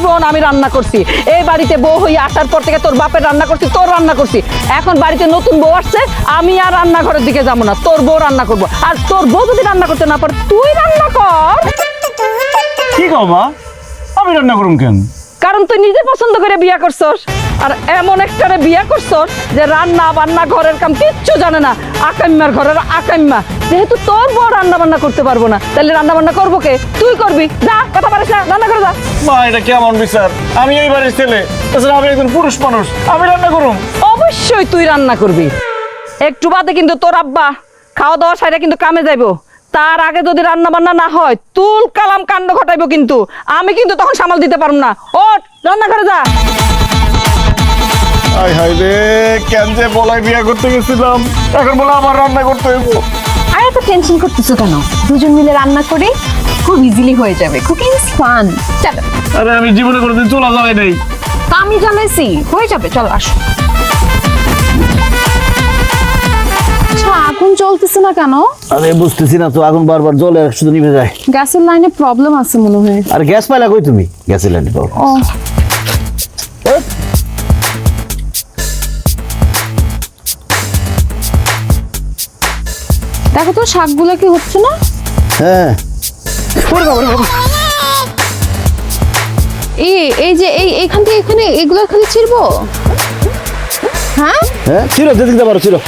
জীবন আমি রান্না করছি। এই বাড়িতে বউ হয়ে আসার পর থেকে তোর বাপের রান্না করছি, তোর রান্না করছি। এখন বাড়িতে নতুন বউ আসছে, আমি আর রান্নাঘরের দিকে যাবো না, তোর বউ রান্না করবো। আর তোর বউ যদি রান্না করতে না পারে, তুই রান্না কর। কি কও মা, আমি রান্না করুম কেন? কারণ তুই নিজে পছন্দ করে বিয়া করছস, আর এমন একটারে বিয়া করছস যে রান্না বান্না ঘরের কাম কিচ্ছু জানে না, আকাম্মার ঘরের আকাম্মা। যেহেতু তোর বউ রান্না বান্না করতে পারবো না, তাহলে রান্না বান্না করবো কে? তুই করবি, যা, কথা পারিস না, রান্না করে যা। মা এটা কেমন বিচার? আমি এই বাড়ির ছেলে, তাছাড়া আমি একজন পুরুষ মানুষ, আমি রান্না করুম। অবশ্যই তুই রান্না করবি। একটু বাদে কিন্তু তোর আব্বা খাওয়া দাওয়া সাইডে কিন্তু কামে যাইবো। তার আগে যদি রান্না বান্না না হয়, তুল কালাম কাণ্ড ঘটাইবো কিন্তু। আমি কিন্তু তখন সামাল দিতে পারবো না। ওঠ, রান্না করে যা। হাই হাই রে, কেন যে বলাই বিয়া করতে গেছিলাম, এখন বলে আমার রান্না করতে হইব। আর এত টেনশন করতেছো কেন? দুজন মিলে রান্না করে খুব ইজিলি হয়ে যাবে। Cooking is fun. চলো। আরে আমি জীবনে কোনোদিন চলা যাওয়াই নাই। তা আমি জানাইছি হয়ে যাবে, চলো আসো। আচ্ছা, আগুন জ্বলতেছে না কেন? আরে বুঝতেছি না তো, আগুন বারবার জ্বলে শুধু নিভে যায়। গ্যাসের লাইনে প্রবলেম আছে মনে হয়। আর গ্যাস পাইলা কই তুমি? গ্যাসের লাইনে পাও? ও দেখো তো শাকগুলো কি হচ্ছে না? হ্যাঁ। এই যে এইখান থেকে এখানে এগুলো খালি ছিড়বো? হ্যাঁ হ্যাঁ, ছিড়ো, দিতে পারো, ছিড়ো।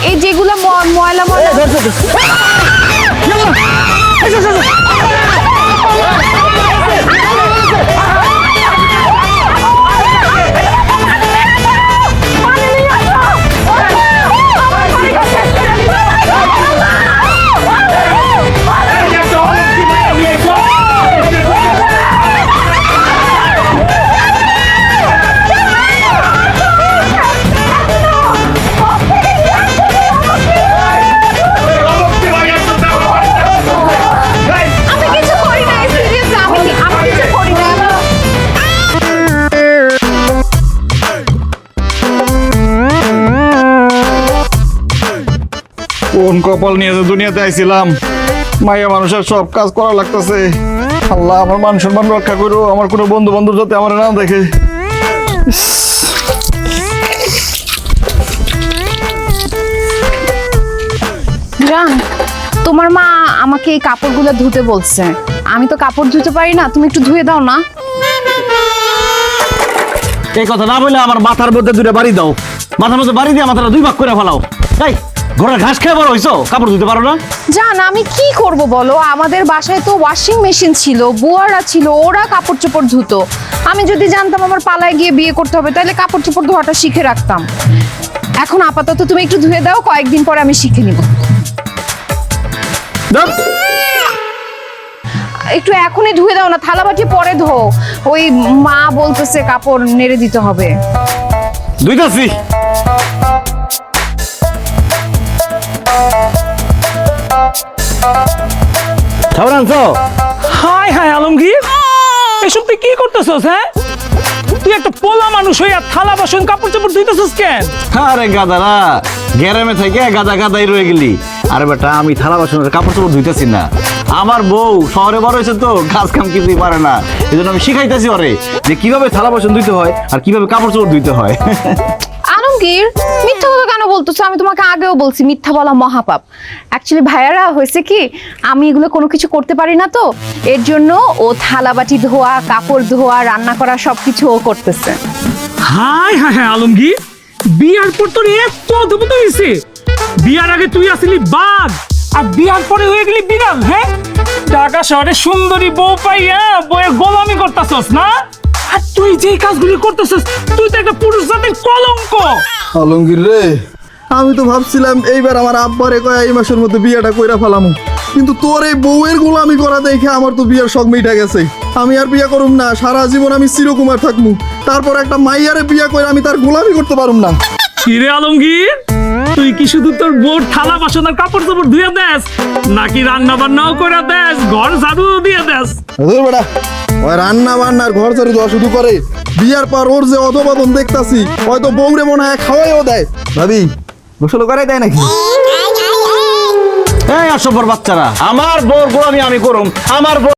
এই যেগুলো ময়লা ময়লা কোন কপাল নিয়ে যে দুনিয়াতে আইছিলাম, মাইয়া মানুষের সব কাজ করা লাগতেছে। আল্লাহ আমার মান সম্মান রক্ষা করো, আমার কোনো বন্ধু বান্ধব যাতে আমার না দেখে। জান, তোমার মা আমাকে এই কাপড়গুলো ধুতে বলছে। আমি তো কাপড় ধুতে পারি না, তুমি একটু ধুয়ে দাও না। এই কথা না বলে আমার মাথার মধ্যে দুটো বাড়ি দাও। মাথার মধ্যে বাড়ি দিয়ে মাথাটা 2 ভাগ করে ফেলাও। এই ঘোড়ার ঘাস খেয়ে বড় হইছো, কাপড় ধুতে পারো না? জান, আমি কি করব বলো? আমাদের বাসায় তো ওয়াশিং মেশিন ছিল, বুয়ারা ছিল, ওরা কাপড় চোপড় ধুতো। আমি যদি জানতাম আমার পালায় গিয়ে বিয়ে করতে হবে, তাহলে কাপড় চোপড় ধোয়াটা শিখে রাখতাম। এখন আপাতত তুমি একটু ধুয়ে দাও, কয়েকদিন পরে আমি শিখে নিব। একটু এখনই ধুয়ে দাও না, থালা বাটি পরে ধো। ওই মা বলতেছে কাপড় নেড়ে দিতে হবে। ধুইতাছি। খাবার আনছো? হাই হাই আলমগীর, এসব তুই কি করতেছস? হ্যাঁ, তুই একটা পোলা মানুষ হইয়া থালা বাসন কাপড় চাপড় ধুইতেছস কেন? আরে গাদারা, গ্রামে থেকে গাদাই রয়ে গেলি। আরে বেটা, আমি থালা বাসনের কাপড় চোপড় ধুইতেছি না। আমার বউ শহরে বড় হয়েছে তো, কাজ কাম কিছুই পারে না। এই জন্য আমি শিখাইতেছি ওরে যে কিভাবে থালা বাসন ধুইতে হয় আর কিভাবে কাপড় চোপড় ধুইতে হয়। আলমগীর, মিথ্যা কথা কেন বলতেছো? আমি তোমাকে আগেও বলছি মিথ্যা বলা মহাপাপ। অ্যাকচুয়ালি ভাইয়ারা হয়েছে কি, আমি এগুলো কোনো কিছু করতে পারি না তো, এর জন্য ও থালা বাটি ধোয়া, কাপড় ধোয়া, রান্না করা সবকিছু ও করতেছে। হাই হাই হাই আলমগীর, বিয়ার পর তোর এত অদ্ভুত হয়েছে। বিয়ার আগে তুই আসলি বাঘ, আর বিয়ার পরে হয়ে গেলি বিড়াল। হ্যাঁ, ঢাকা শহরে সুন্দরী বউ পাইয়া বউয়ের গোলামি করতেছস না? আর তুই যে কাজগুলি করতেছস, তুই তো একটা পুরুষ জাতির কলঙ্ক। আলমগীর রে, আমি তো ভাবছিলাম এইবার আমার আব্বারে কয় এই মাসের মধ্যে বিয়েটা কইরা ফেলামু, কিন্তু তোর এই বউয়ের গোলামি করা দেখে আমার তো বিয়ের শখ মিটা গেছে। আমি আর বিয়ে করুম না, সারা জীবন আমি চিরকুমার থাকমু। তারপর একটা মাইয়ারে বিয়ে করে আমি তার গোলামি করতে পারুম না। কিরে আলমগীর, তুই কি শুধু তোর বোর থালা বাসন আর কাপড় চাপড় ধুয়ে দেস, নাকি রান্না বান্নাও করে দেস, ঘর ঝাড়ু দিয়ে দেস? বেটা, ওই রান্না বান্নার ঘর ঝাড়ু দেওয়া শুধু করে, বিয়ার পর ওর যে অধপতন দেখতাছি, হয়তো বউরে মনে হয় খাওয়াইও দেয়। ভাবি গোসল করাই দেয় নাকি? এই অসভ্যর বাচ্চারা, আমার বউর গোলামি আমি করুম। আমার